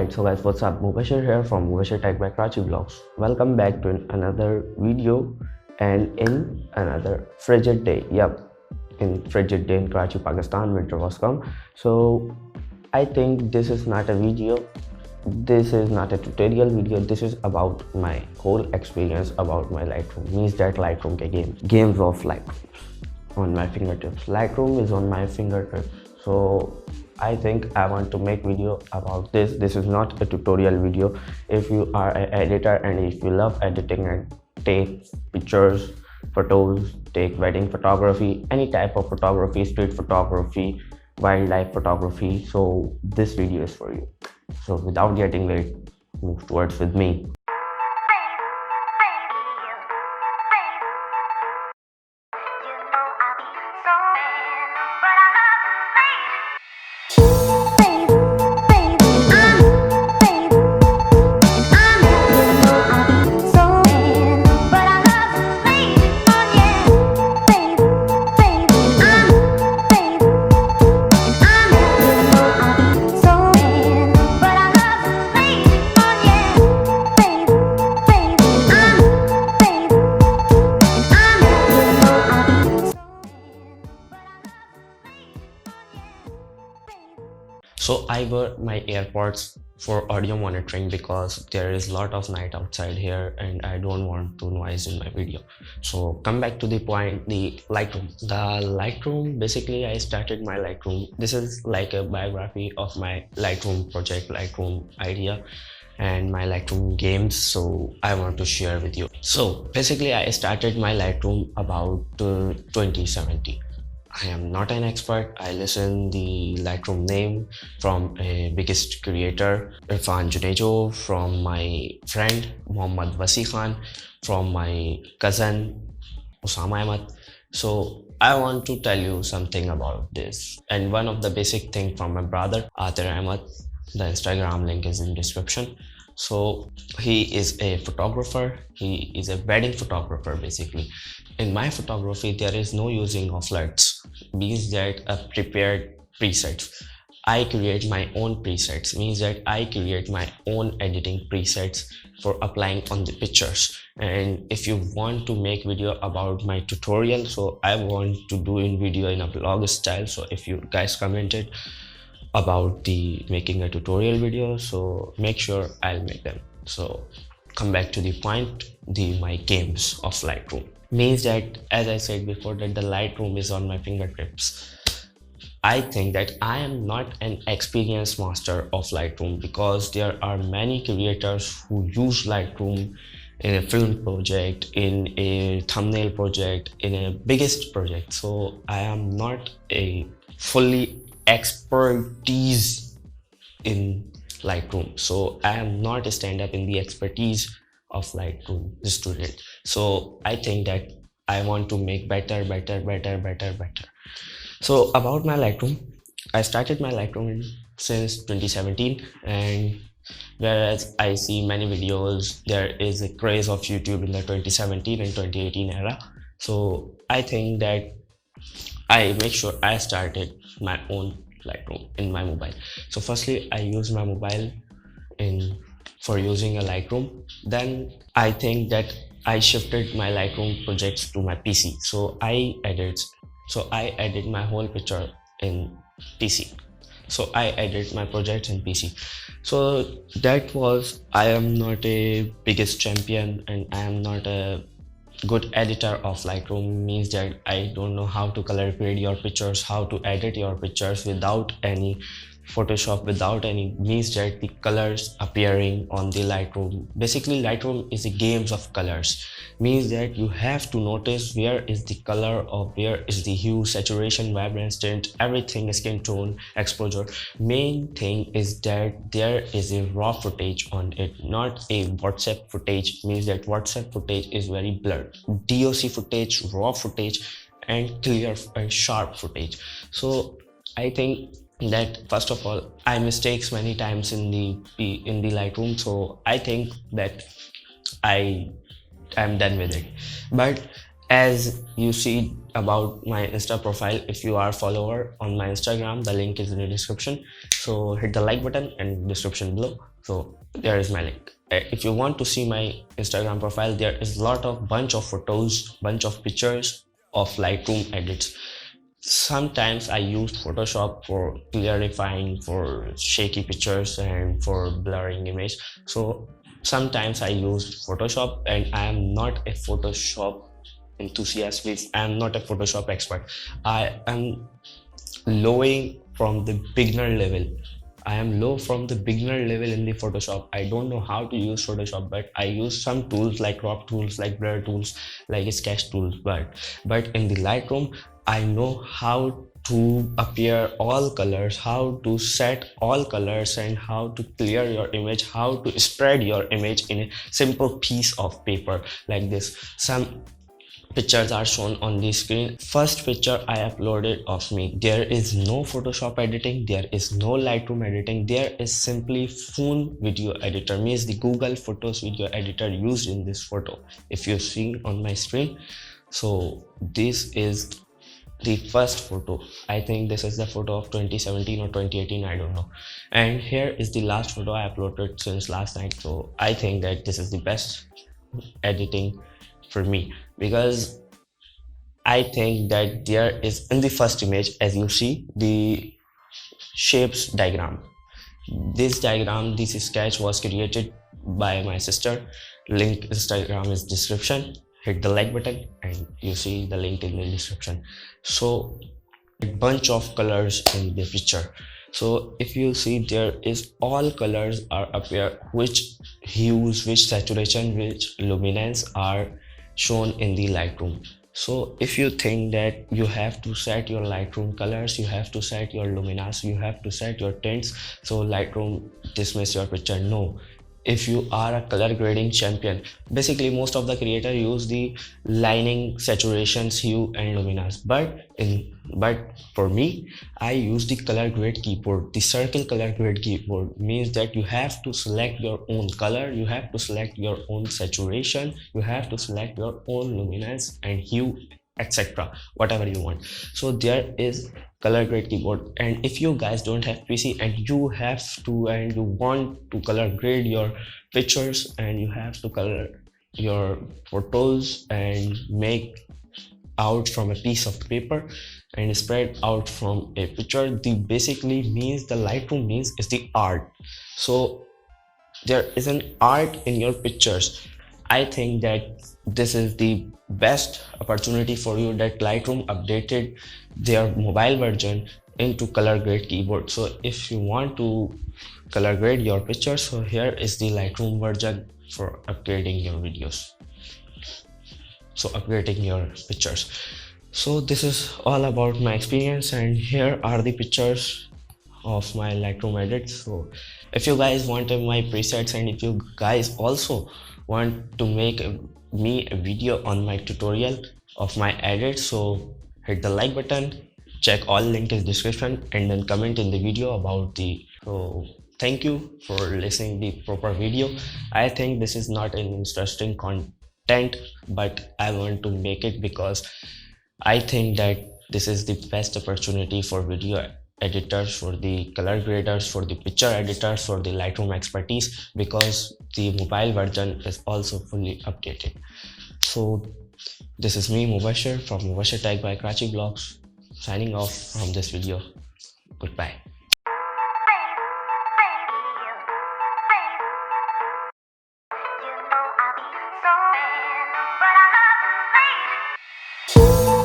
Alright, so guys, what's up? Mubashir here from Mubashir Tech by Karachi Vlogs. Welcome back to another video and in another frigid day. Yep, in frigid day in Karachi, Pakistan, winter was come. So I think this is not a video. This is not a tutorial video. This is about my whole experience about my Lightroom. Means that Lightroom ke games of Lightroom on my fingertips. Lightroom is on my fingertips. So I think I want to make video about this. This is not a tutorial video. If you are an editor and if you love editing and take pictures, photos, take wedding photography, any type of photography, street photography, wildlife photography, so this video is for you. So without getting late, move towards with me. So I wear my AirPods for audio monitoring because there is a lot of night outside here and I don't want to noise in my video. So come back to the point, the Lightroom. The Lightroom, basically I started my Lightroom. This is like a biography of my Lightroom project, Lightroom idea and my Lightroom games, so I want to share with you. So basically I started my Lightroom about 2017. I am not an expert. I listen the Lightroom name from a biggest creator, Irfan Junejo, from my friend Muhammad Wasi Khan, from my cousin Osama Ahmed. So I want to tell you something about this. And one of the basic thing from my brother, Atir Ahmed. The Instagram link is in description. So he is a photographer. He is a wedding photographer basically. In my photography, there is no using of LUTs. Means that a prepared presets. I create my own presets. Means that I create my own editing presets for applying on the pictures. And if you want to make video about my tutorial, so I want to do in video in a vlog style. So if you guys commented about the making a tutorial video, so make sure I'll make them. So come back to the point, my games of Lightroom. Means that, as I said before, that the Lightroom is on my fingertips. I think that I am not an experienced master of Lightroom because there are many creators who use Lightroom in a film project, in a thumbnail project, in a biggest project. So I am not a fully expertise in Lightroom. So I am not a stand-up in the expertise of Lightroom student. So I think that I want to make better. So about my Lightroom, I started my Lightroom since 2017, and whereas I see many videos, there is a craze of YouTube in the 2017 and 2018 era. So I think that I make sure I started my own Lightroom in my mobile. So firstly, I use my mobile for using a Lightroom. Then I think that I shifted my Lightroom projects to my PC. So I edit my whole picture in PC. So I edit my projects in PC. So that was, I am not a biggest champion and I am not a good editor of Lightroom. Means that I don't know how to color grade your pictures, how to edit your pictures without any Photoshop, without any, means that the colors appearing on the Lightroom. Basically Lightroom is a games of colors. Means that you have to notice where is the color or where is the hue, saturation, vibrance, tint, everything, skin tone, exposure. Main thing is that there is a raw footage on it, not a WhatsApp footage. Means that WhatsApp footage is very blurred. DOC footage, raw footage, and clear and sharp footage. So I think that first of all I mistakes many times in the Lightroom. So I think that I am done with it. But As you see about my Insta profile, if you are a follower on my Instagram, the link is in the description. So hit the like button and description below. So there is my link. If you want to see my Instagram profile, there is lot of bunch of photos, bunch of pictures of Lightroom edits. Sometimes I use Photoshop for clarifying, for shaky pictures and for blurring image. So sometimes I use Photoshop, and I am not a Photoshop enthusiast, means I am not a Photoshop expert. I am lowing from the beginner level. I am low from the beginner level in the Photoshop. I don't know how to use Photoshop, but I use some tools like crop tools, like blur tools, like sketch tools. But in the Lightroom, I know how to appear all colors, how to set all colors, and how to clear your image, how to spread your image in a simple piece of paper like this. Some pictures are shown on the screen. First picture I uploaded of me, there is no Photoshop editing, there is no Lightroom editing, there is simply phone video editor, means the Google Photos video editor used in this photo. If you see on my screen, so this is the first photo. I think this is the photo of 2017 or 2018, I don't know. And here is the last photo I uploaded since last night. So I think that this is the best editing for me, because I think that there is, in the first image, as you see, the shapes diagram. This diagram, this sketch was created by my sister. Link Instagram is description. Hit the like button and you see the link in the description. So a bunch of colors in the picture. So if you see, there is all colors are appear, which hues, which saturation, which luminance are shown in the Lightroom. So if you think that you have to set your Lightroom colors, you have to set your luminance, you have to set your tints, so Lightroom dismiss your picture, no. If you are a color grading champion, basically most of the creator use the lining, saturations, hue and luminance, but for me, I use the color grade keyboard. The circle color grade keyboard means that you have to select your own color, you have to select your own saturation, you have to select your own luminance and hue, etc., whatever you want. So there is color grade keyboard. And if you guys don't have PC and you have to, and you want to color grade your pictures, and you have to color your photos and make out from a piece of paper and spread out from a picture, the basically means the Lightroom means is the art. So there is an art in your pictures. I think that this is the best opportunity for you, that Lightroom updated their mobile version into color grade keyboard. So if you want to color grade your pictures, so here is the Lightroom version for upgrading your videos, so upgrading your pictures. So this is all about my experience, and here are the pictures of my Lightroom edits. So if you guys wanted my presets, and if you guys also want to make me a video on my tutorial of my edits, so hit the like button, check all link in description, and then comment in the video about the. So thank you for listening the proper video. I think this is not an interesting content, but I want to make it because I think that this is the best opportunity for video editors, for the color graders, for the picture editors, for the Lightroom expertise, because the mobile version is also fully updated. So this is me, Mubashir, from Mubashir Tech by Karachi Vlogs, signing off from this video. Goodbye. You know I'll be so in, but I love you, baby.